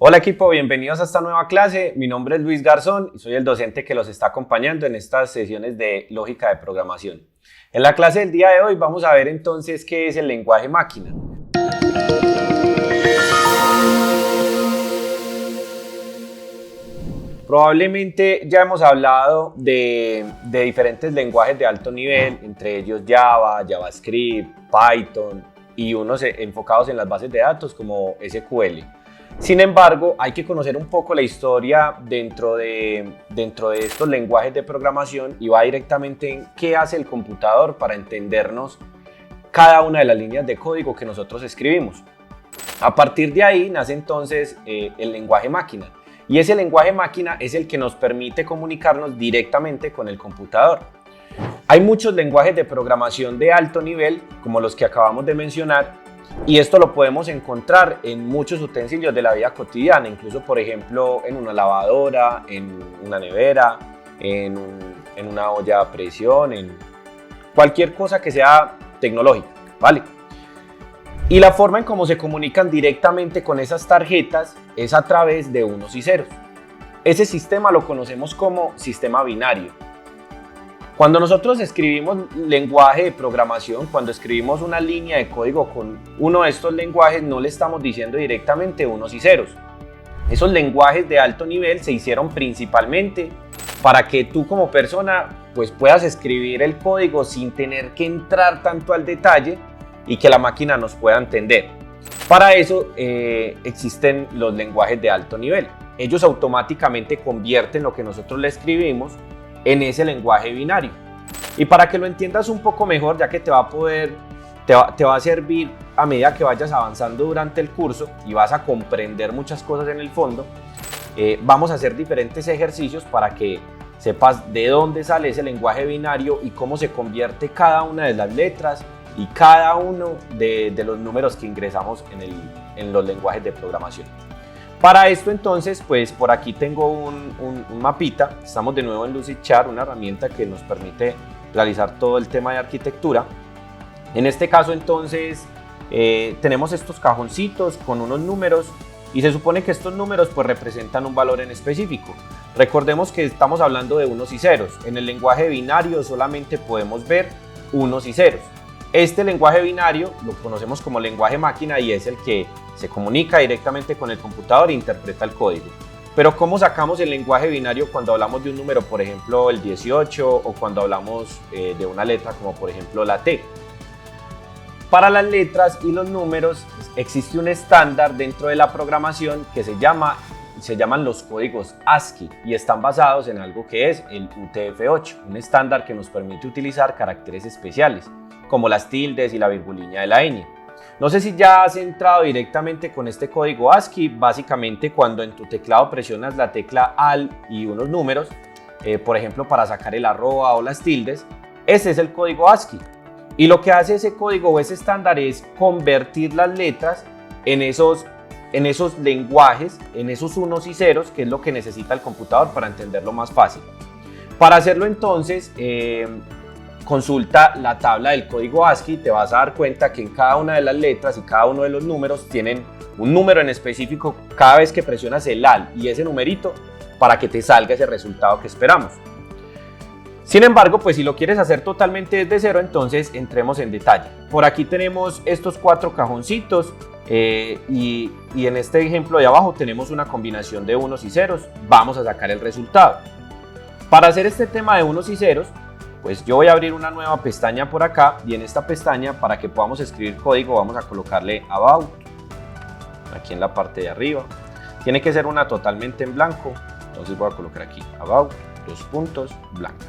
Hola equipo, bienvenidos a esta nueva clase. Mi nombre es Luis Garzón y soy el docente que los está acompañando en estas sesiones de lógica de programación. En la clase del día de hoy vamos a ver entonces qué es el lenguaje máquina. Probablemente ya hemos hablado de diferentes lenguajes de alto nivel, entre ellos Java, JavaScript, Python y unos enfocados en las bases de datos como SQL. Sin embargo, hay que conocer un poco la historia dentro de estos lenguajes de programación y va directamente en qué hace el computador para entendernos cada una de las líneas de código que nosotros escribimos. A partir de ahí nace entonces el lenguaje máquina. Y ese lenguaje máquina es el que nos permite comunicarnos directamente con el computador. Hay muchos lenguajes de programación de alto nivel, como los que acabamos de mencionar, y esto lo podemos encontrar en muchos utensilios de la vida cotidiana, incluso por ejemplo en una lavadora, en una nevera, en una olla a presión, en cualquier cosa que sea tecnológica, ¿vale? Y la forma en cómo se comunican directamente con esas tarjetas es a través de unos y ceros. Ese sistema lo conocemos como sistema binario. Cuando nosotros escribimos lenguaje de programación, cuando escribimos una línea de código con uno de estos lenguajes, no le estamos diciendo directamente unos y ceros. Esos lenguajes de alto nivel se hicieron principalmente para que tú como persona pues, puedas escribir el código sin tener que entrar tanto al detalle y que la máquina nos pueda entender. Para eso existen los lenguajes de alto nivel. Ellos automáticamente convierten lo que nosotros le escribimos en ese lenguaje binario. Y para que lo entiendas un poco mejor, ya que te va a servir a medida que vayas avanzando durante el curso y vas a comprender muchas cosas en el fondo, vamos a hacer diferentes ejercicios para que sepas de dónde sale ese lenguaje binario y cómo se convierte cada una de las letras y cada uno de los números que ingresamos en los lenguajes de programación. Para esto entonces, pues por aquí tengo un mapita. Estamos de nuevo en Lucidchart, una herramienta que nos permite realizar todo el tema de arquitectura. En este caso entonces tenemos estos cajoncitos con unos números y se supone que estos números pues representan un valor en específico. Recordemos que estamos hablando de unos y ceros. En el lenguaje binario solamente podemos ver unos y ceros. Este lenguaje binario lo conocemos como lenguaje máquina y es el que se comunica directamente con el computador e interpreta el código. Pero ¿cómo sacamos el lenguaje binario cuando hablamos de un número, por ejemplo el 18, o cuando hablamos de una letra como por ejemplo la T? Para las letras y los números existe un estándar dentro de la programación que se llaman los códigos ASCII y están basados en algo que es el UTF-8, un estándar que nos permite utilizar caracteres especiales como las tildes y la virgulina de la ñ. No sé si ya has entrado directamente con este código ASCII. Básicamente cuando en tu teclado presionas la tecla AL y unos números, por ejemplo para sacar el arroba o las tildes, ese es el código ASCII. Y lo que hace ese código o ese estándar es convertir las letras en esos lenguajes, en esos unos y ceros, que es lo que necesita el computador para entenderlo más fácil. Para hacerlo entonces, consulta la tabla del código ASCII, te vas a dar cuenta que en cada una de las letras y cada uno de los números tienen un número en específico cada vez que presionas el AL y ese numerito para que te salga ese resultado que esperamos. Sin embargo, pues si lo quieres hacer totalmente desde cero, entonces entremos en detalle. Por aquí tenemos estos 4 cajoncitos y en este ejemplo de abajo tenemos una combinación de unos y ceros. Vamos a sacar el resultado. Para hacer este tema de unos y ceros, pues yo voy a abrir una nueva pestaña por acá y en esta pestaña, para que podamos escribir código, vamos a colocarle about aquí en la parte de arriba. Tiene que ser una totalmente en blanco, entonces voy a colocar aquí about, blanco.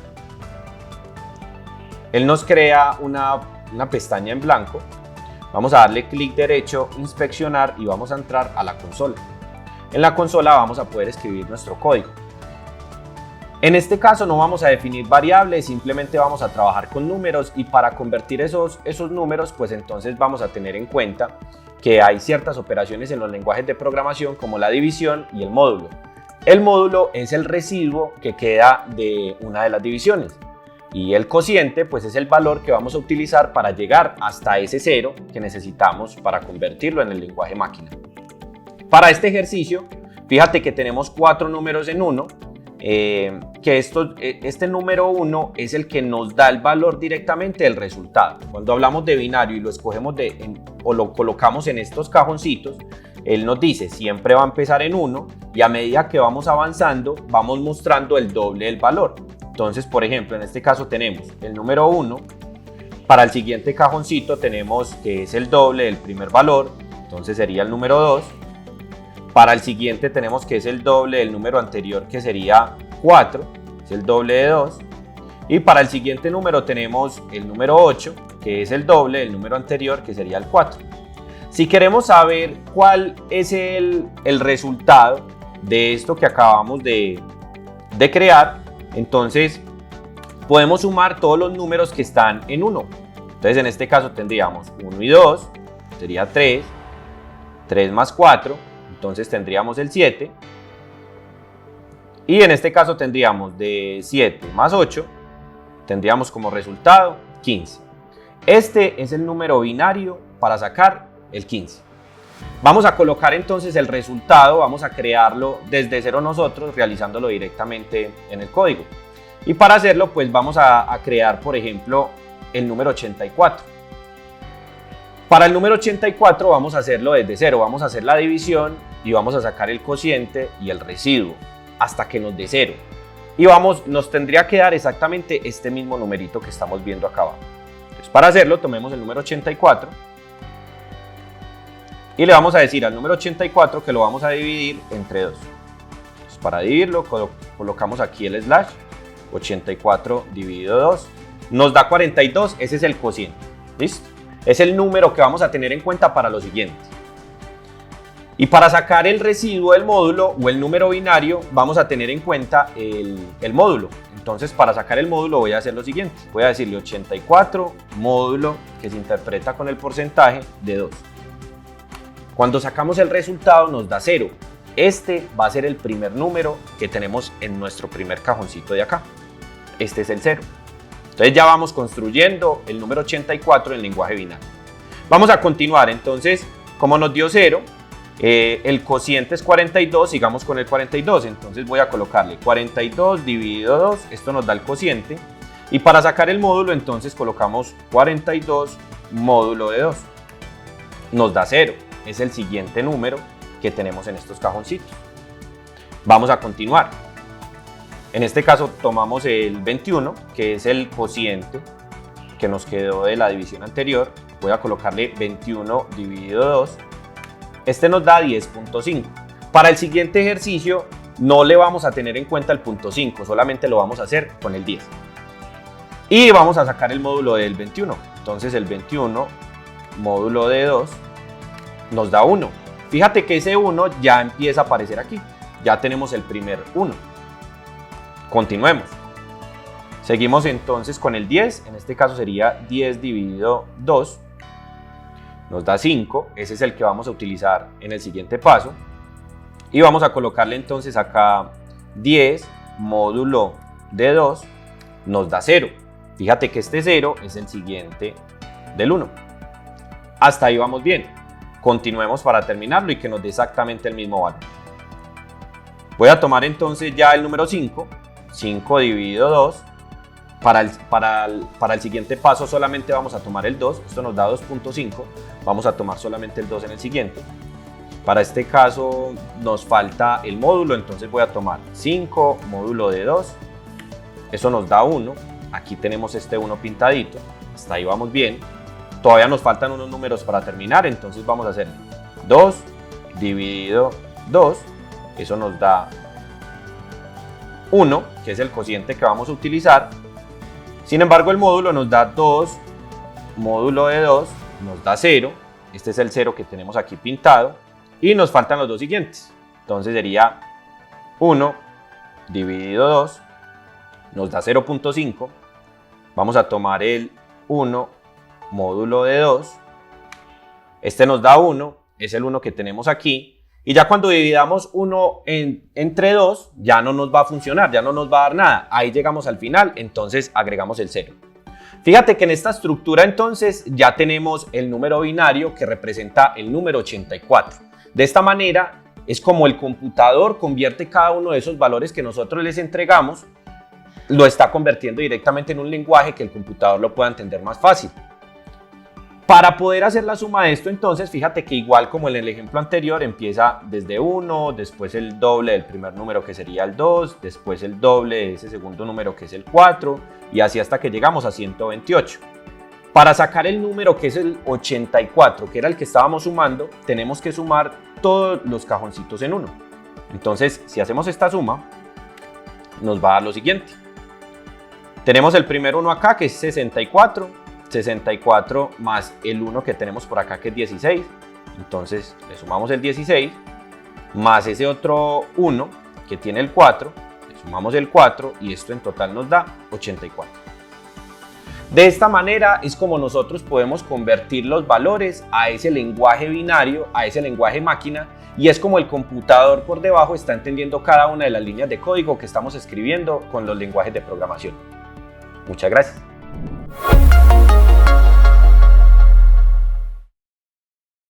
Él nos crea una pestaña en blanco. Vamos a darle clic derecho, inspeccionar y vamos a entrar a la consola. En la consola vamos a poder escribir nuestro código. En este caso no vamos a definir variables, simplemente vamos a trabajar con números y para convertir esos números, pues entonces vamos a tener en cuenta que hay ciertas operaciones en los lenguajes de programación como la división y el módulo. El módulo es el residuo que queda de una de las divisiones y el cociente pues es el valor que vamos a utilizar para llegar hasta ese cero que necesitamos para convertirlo en el lenguaje máquina. Para este ejercicio Fíjate que tenemos 4 números en 1, este número 1 es el que nos da el valor directamente del resultado. Cuando hablamos de binario y lo escogemos o lo colocamos en estos cajoncitos, él nos dice siempre va a empezar en 1 y a medida que vamos avanzando vamos mostrando el doble del valor. Entonces, por ejemplo, en este caso tenemos el número 1, para el siguiente cajoncito tenemos que es el doble del primer valor, entonces sería el número 2. Para el siguiente tenemos que es el doble del número anterior, que sería 4, es el doble de 2. Y para el siguiente número tenemos el número 8, que es el doble del número anterior, que sería el 4. Si queremos saber cuál es el resultado de esto que acabamos de crear, entonces podemos sumar todos los números que están en 1. Entonces en este caso tendríamos 1 y 2, sería 3, 3 más 4, entonces tendríamos el 7. Y en este caso tendríamos de 7 más 8, tendríamos como resultado 15. Este es el número binario para sacar el 15. Vamos a colocar entonces el resultado, vamos a crearlo desde cero nosotros, realizándolo directamente en el código. Y para hacerlo, pues vamos a crear, por ejemplo, el número 84. Para el número 84 vamos a hacerlo desde cero, vamos a hacer la división y vamos a sacar el cociente y el residuo hasta que nos dé 0. Y nos tendría que dar exactamente este mismo numerito que estamos viendo acá abajo. Entonces, para hacerlo, tomemos el número 84 y le vamos a decir al número 84 que lo vamos a dividir entre 2. Entonces, para dividirlo, colocamos aquí el slash, 84 dividido 2, nos da 42, ese es el cociente. ¿Listo? Es el número que vamos a tener en cuenta para lo siguiente. Y para sacar el residuo del módulo o el número binario, vamos a tener en cuenta el módulo. Entonces, para sacar el módulo voy a hacer lo siguiente. Voy a decirle 84 módulo que se interpreta con el porcentaje de 2. Cuando sacamos el resultado nos da 0. Este va a ser el primer número que tenemos en nuestro primer cajoncito de acá. Este es el 0. Entonces ya vamos construyendo el número 84 en lenguaje binario. Vamos a continuar. Entonces, como nos dio 0, el cociente es 42, sigamos con el 42. Entonces voy a colocarle 42 dividido 2, esto nos da el cociente. Y para sacar el módulo, entonces colocamos 42 módulo de 2. Nos da 0, es el siguiente número que tenemos en estos cajoncitos. Vamos a continuar. En este caso tomamos el 21, que es el cociente que nos quedó de la división anterior. Voy a colocarle 21 dividido 2. Este nos da 10.5. Para el siguiente ejercicio no le vamos a tener en cuenta el punto 5, solamente lo vamos a hacer con el 10. Y vamos a sacar el módulo del 21. Entonces el 21 módulo de 2 nos da 1. Fíjate que ese 1 ya empieza a aparecer aquí. Ya tenemos el primer 1. Continuemos. Seguimos entonces con el 10. En este caso sería 10 dividido 2. Nos da 5. Ese es el que vamos a utilizar en el siguiente paso. Y vamos a colocarle entonces acá 10 módulo de 2. Nos da 0. Fíjate que este 0 es el siguiente del 1. Hasta ahí vamos bien. Continuemos para terminarlo y que nos dé exactamente el mismo valor. Voy a tomar entonces ya el número 5. 5 dividido 2. Para el siguiente paso solamente vamos a tomar el 2. Esto nos da 2.5. Vamos a tomar solamente el 2 en el siguiente. Para este caso nos falta el módulo. Entonces voy a tomar 5 módulo de 2. Eso nos da 1. Aquí tenemos este 1 pintadito. Hasta ahí vamos bien. Todavía nos faltan unos números para terminar. Entonces vamos a hacer 2 dividido 2. Eso nos da 1, que es el cociente que vamos a utilizar. Sin embargo, el módulo nos da 2 módulo de 2, nos da 0. Este es el 0 que tenemos aquí pintado. Y nos faltan los dos siguientes. Entonces sería 1 dividido 2, nos da 0.5. Vamos a tomar el 1 módulo de 2. Este nos da 1, es el 1 que tenemos aquí. Y ya cuando dividamos 1 entre 2, ya no nos va a funcionar, ya no nos va a dar nada. Ahí llegamos al final, entonces agregamos el 0. Fíjate que en esta estructura entonces ya tenemos el número binario que representa el número 84. De esta manera es como el computador convierte cada uno de esos valores que nosotros les entregamos, lo está convirtiendo directamente en un lenguaje que el computador lo pueda entender más fácil. Para poder hacer la suma de esto, entonces, fíjate que igual como en el ejemplo anterior, empieza desde 1, después el doble del primer número que sería el 2, después el doble de ese segundo número que es el 4, y así hasta que llegamos a 128. Para sacar el número que es el 84, que era el que estábamos sumando, tenemos que sumar todos los cajoncitos en 1. Entonces, si hacemos esta suma, nos va a dar lo siguiente. Tenemos el primer 1 acá, que es 64. 64 más el 1 que tenemos por acá, que es 16. Entonces, le sumamos el 16, más ese otro 1, que tiene el 4. Le sumamos el 4, y esto en total nos da 84. De esta manera es como nosotros podemos convertir los valores a ese lenguaje binario, a ese lenguaje máquina, y es como el computador por debajo está entendiendo cada una de las líneas de código que estamos escribiendo con los lenguajes de programación. Muchas gracias.